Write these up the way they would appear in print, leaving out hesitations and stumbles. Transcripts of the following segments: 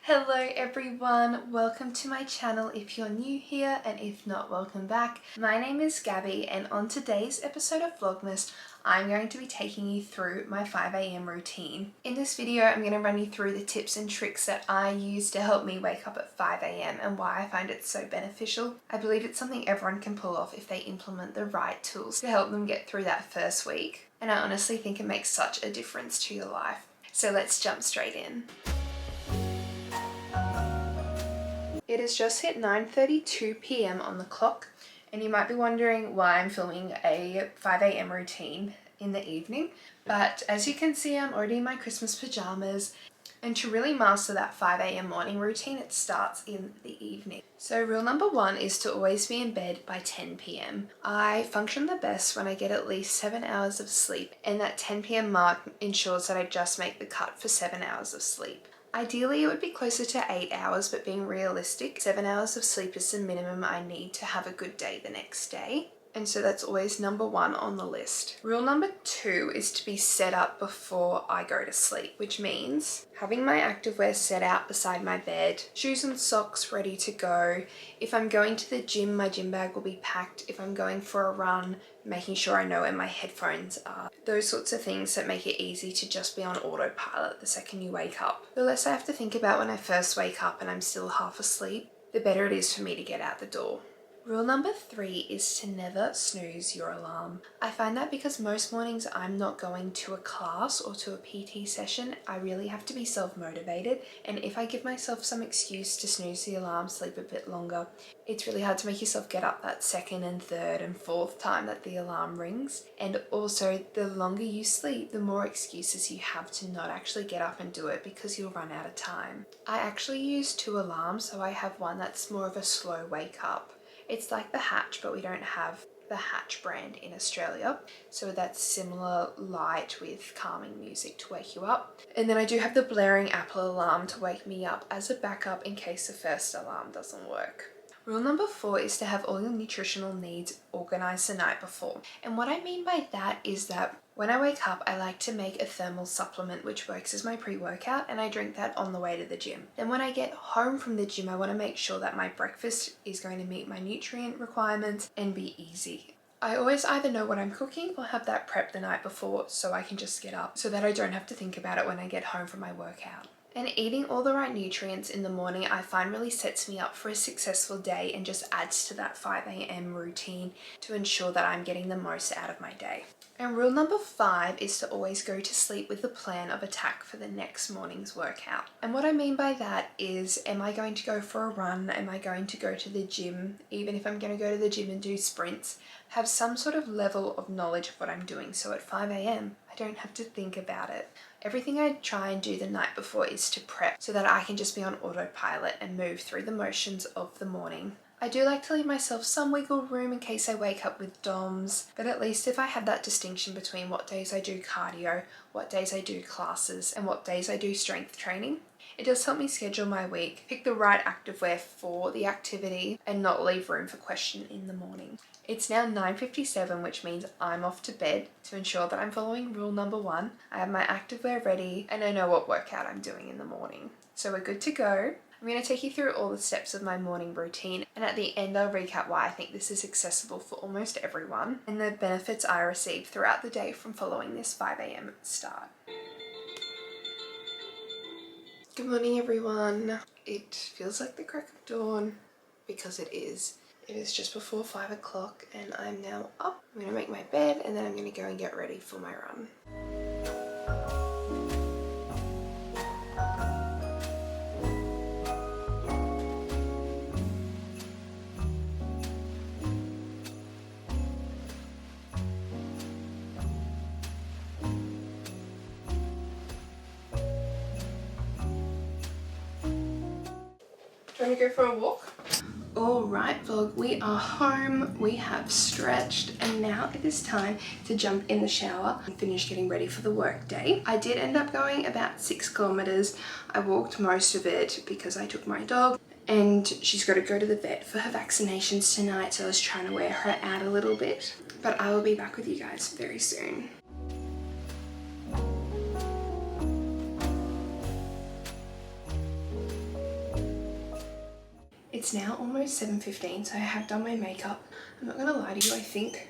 Hello everyone, welcome to my channel if you're new here, and if not, welcome back. My name is Gabby, and on today's episode of Vlogmas, I'm going to be taking you through my 5 a.m. routine. In this video, I'm going to run you through the tips and tricks that I use to help me wake up at 5 a.m. and why I find it so beneficial. I believe it's something everyone can pull off if they implement the right tools to help them get through that first week. And I honestly think it makes such a difference to your life. So let's jump straight in. It has just hit 9:32 p.m. on the clock, and you might be wondering why I'm filming a 5 a.m. routine in the evening, but as you can see, I'm already in my Christmas pajamas, and to really master that 5 a.m. morning routine, it starts in the evening. So rule number one is to always be in bed by 10 p.m. I function the best when I get at least 7 hours of sleep, and that 10 p.m. mark ensures that I just make the cut for 7 hours of sleep. Ideally, it would be closer to 8 hours, but being realistic, 7 hours of sleep is the minimum I need to have a good day the next day. And so that's always number one on the list. Rule number two is to be set up before I go to sleep, which means having my activewear set out beside my bed, shoes and socks ready to go. If I'm going to the gym, my gym bag will be packed. If I'm going for a run, making sure I know where my headphones are. Those sorts of things that make it easy to just be on autopilot the second you wake up. The less I have to think about when I first wake up and I'm still half asleep, the better it is for me to get out the door. Rule number three is to never snooze your alarm. I find that because most mornings I'm not going to a class or to a PT session, I really have to be self-motivated, and if I give myself some excuse to snooze the alarm, sleep a bit longer, it's really hard to make yourself get up that second and third and fourth time that the alarm rings. And also, the longer you sleep, the more excuses you have to not actually get up and do it because you'll run out of time. I actually use 2 alarms, so I have one that's more of a slow wake up. It's like the Hatch, but we don't have the Hatch brand in Australia. So that's similar light with calming music to wake you up. And then I do have the blaring Apple alarm to wake me up as a backup in case the first alarm doesn't work. Rule number 4 is to have all your nutritional needs organized the night before. And what I mean by that is that when I wake up, I like to make a thermal supplement which works as my pre-workout, and I drink that on the way to the gym. Then when I get home from the gym, I want to make sure that my breakfast is going to meet my nutrient requirements and be easy. I always either know what I'm cooking or have that prep the night before so I can just get up so that I don't have to think about it when I get home from my workout. And eating all the right nutrients in the morning I find really sets me up for a successful day and just adds to that 5 a.m. routine to ensure that I'm getting the most out of my day. And rule number 5 is to always go to sleep with a plan of attack for the next morning's workout. And what I mean by that is, am I going to go for a run? Am I going to go to the gym? Even if I'm going to go to the gym and do sprints, have some sort of level of knowledge of what I'm doing. So at 5 a.m, I don't have to think about it. Everything I try and do the night before is to prep so that I can just be on autopilot and move through the motions of the morning. I do like to leave myself some wiggle room in case I wake up with DOMs, but at least if I have that distinction between what days I do cardio, what days I do classes, and what days I do strength training, it does help me schedule my week, pick the right activewear for the activity, and not leave room for question in the morning. It's now 9:57, which means I'm off to bed to ensure that I'm following rule number 1. I have my activewear ready and I know what workout I'm doing in the morning. So we're good to go. I'm going to take you through all the steps of my morning routine, and at the end I'll recap why I think this is accessible for almost everyone and the benefits I receive throughout the day from following this 5 a.m. start. Good morning everyone. It feels like the crack of dawn because it is. It is just before 5 o'clock and I'm now up. I'm going to make my bed and then I'm going to go and get ready for my run. Do you want to go for a walk? Alright vlog, we are home, we have stretched, and now it is time to jump in the shower and finish getting ready for the work day. I did end up going about 6 kilometers. I walked most of it because I took my dog and she's got to go to the vet for her vaccinations tonight, so I was trying to wear her out a little bit. But I will be back with you guys very soon. It's now almost 7:15, so I have done my makeup. I'm not gonna lie to you, I think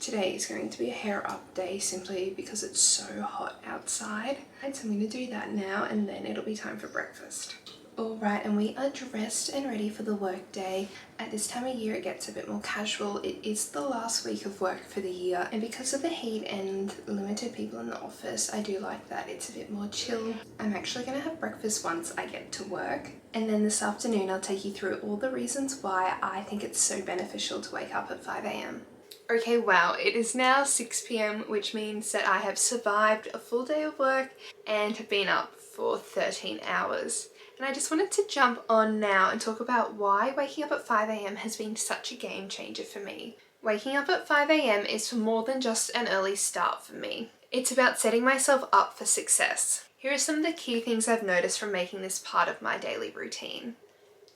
today is going to be a hair up day simply because it's so hot outside. And so I'm gonna do that now and then it'll be time for breakfast. Alright, and we are dressed and ready for the work day. At this time of year it gets a bit more casual. It is the last week of work for the year, and because of the heat and limited people in the office, I do like that it's a bit more chill. I'm actually going to have breakfast once I get to work, and then this afternoon I'll take you through all the reasons why I think it's so beneficial to wake up at 5 a.m. Okay, wow, it is now 6 p.m, which means that I have survived a full day of work and have been up for 13 hours. And I just wanted to jump on now and talk about why waking up at 5 a.m. has been such a game changer for me. Waking up at 5 a.m. is for more than just an early start for me. It's about setting myself up for success. Here are some of the key things I've noticed from making this part of my daily routine.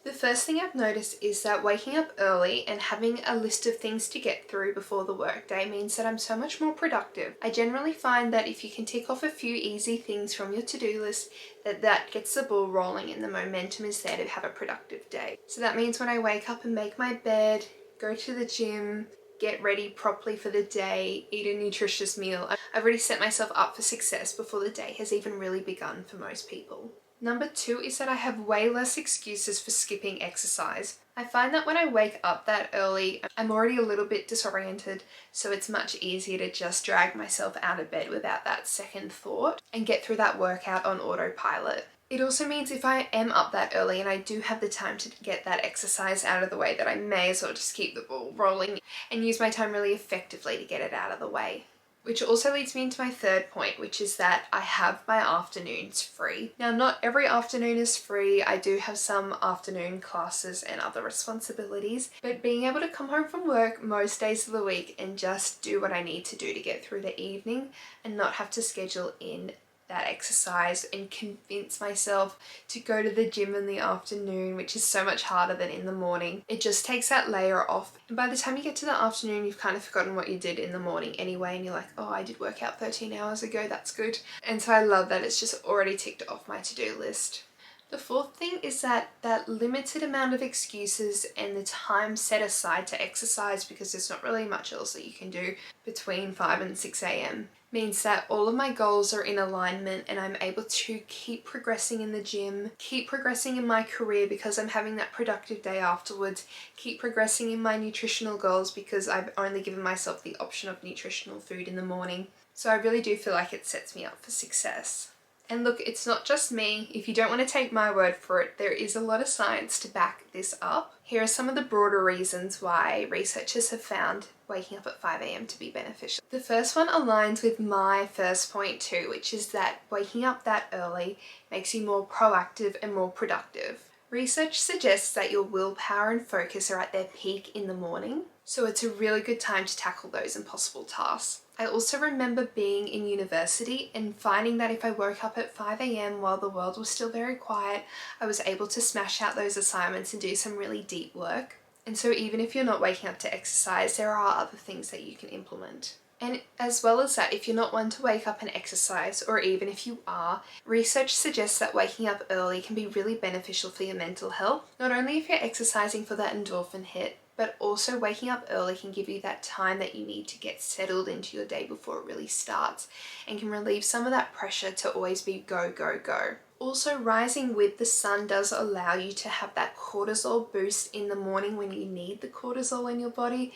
The first thing I've noticed is that waking up early and having a list of things to get through before the workday means that I'm so much more productive. I generally find that if you can tick off a few easy things from your to-do list, that gets the ball rolling and the momentum is there to have a productive day. So that means when I wake up and make my bed, go to the gym, get ready properly for the day, eat a nutritious meal, I've already set myself up for success before the day has even really begun for most people. Number 2 is that I have way less excuses for skipping exercise. I find that when I wake up that early, I'm already a little bit disoriented, so it's much easier to just drag myself out of bed without that second thought and get through that workout on autopilot. It also means if I am up that early and I do have the time to get that exercise out of the way, that I may as well just keep the ball rolling and use my time really effectively to get it out of the way. Which also leads me into my third point, which is that I have my afternoons free. Now, not every afternoon is free. I do have some afternoon classes and other responsibilities, but being able to come home from work most days of the week and just do what I need to do to get through the evening and not have to schedule in that exercise and convince myself to go to the gym in the afternoon, which is so much harder than in the morning. It just takes that layer off, and by the time you get to the afternoon you've kind of forgotten what you did in the morning anyway, and you're like, oh, I did work out 13 hours ago, that's good. And so I love that it's just already ticked off my to-do list. The fourth thing is that limited amount of excuses and the time set aside to exercise, because there's not really much else that you can do between 5 and 6 a.m. means that all of my goals are in alignment and I'm able to keep progressing in the gym, keep progressing in my career because I'm having that productive day afterwards, keep progressing in my nutritional goals because I've only given myself the option of nutritional food in the morning. So I really do feel like it sets me up for success. And look, it's not just me. If you don't want to take my word for it, there is a lot of science to back this up. Here are some of the broader reasons why researchers have found waking up at 5 a.m. to be beneficial. The first one aligns with my first point too, which is that waking up that early makes you more proactive and more productive. Research suggests that your willpower and focus are at their peak in the morning, so it's a really good time to tackle those impossible tasks. I also remember being in university and finding that if I woke up at 5 a.m. while the world was still very quiet, I was able to smash out those assignments and do some really deep work. And so even if you're not waking up to exercise, there are other things that you can implement. And as well as that, if you're not one to wake up and exercise, or even if you are, research suggests that waking up early can be really beneficial for your mental health. Not only if you're exercising for that endorphin hit, but also waking up early can give you that time that you need to get settled into your day before it really starts, and can relieve some of that pressure to always be go, go, go. Also, rising with the sun does allow you to have that cortisol boost in the morning when you need the cortisol in your body,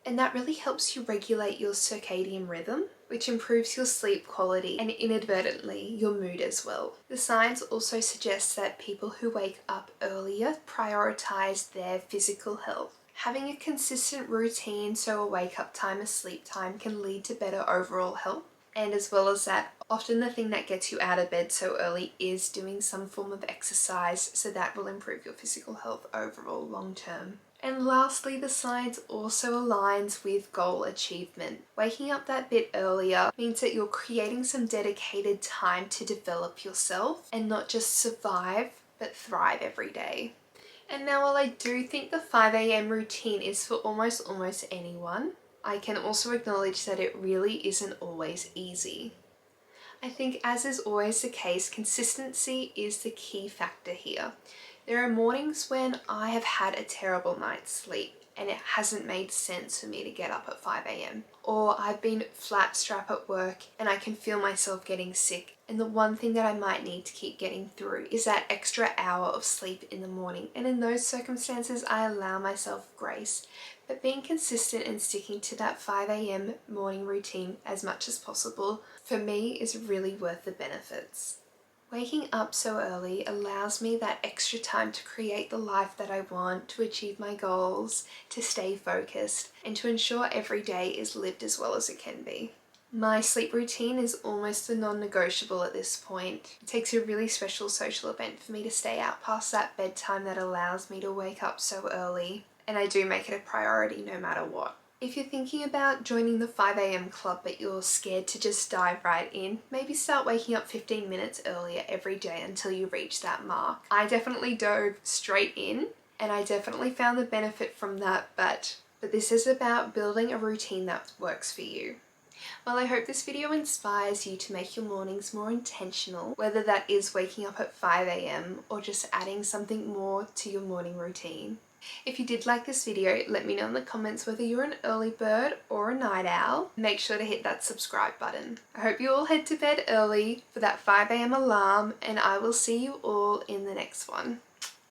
and that really helps you regulate your circadian rhythm, which improves your sleep quality and inadvertently your mood as well. The science also suggests that people who wake up earlier prioritize their physical health. Having a consistent routine, so a wake up time, a sleep time, can lead to better overall health. And as well as that, often the thing that gets you out of bed so early is doing some form of exercise, so that will improve your physical health overall long term. And lastly, the science also aligns with goal achievement. Waking up that bit earlier means that you're creating some dedicated time to develop yourself and not just survive, but thrive every day. And now, while I do think the 5 a.m. routine is for almost anyone, I can also acknowledge that it really isn't always easy. I think, as is always the case, consistency is the key factor here. There are mornings when I have had a terrible night's sleep and it hasn't made sense for me to get up at 5 a.m. Or I've been flat strap at work and I can feel myself getting sick. And the one thing that I might need to keep getting through is that extra hour of sleep in the morning. And in those circumstances, I allow myself grace. But being consistent and sticking to that 5 a.m. morning routine as much as possible, for me, is really worth the benefits. Waking up so early allows me that extra time to create the life that I want, to achieve my goals, to stay focused, and to ensure every day is lived as well as it can be. My sleep routine is almost a non-negotiable at this point. It takes a really special social event for me to stay out past that bedtime that allows me to wake up so early, and I do make it a priority no matter what. If you're thinking about joining the 5 a.m. club but you're scared to just dive right in, maybe start waking up 15 minutes earlier every day until you reach that mark. I definitely dove straight in and I definitely found the benefit from that, but this is about building a routine that works for you. Well, I hope this video inspires you to make your mornings more intentional, whether that is waking up at 5 a.m. or just adding something more to your morning routine. If you did like this video, let me know in the comments whether you're an early bird or a night owl. Make sure to hit that subscribe button. I hope you all head to bed early for that 5 a.m. alarm, and I will see you all in the next one.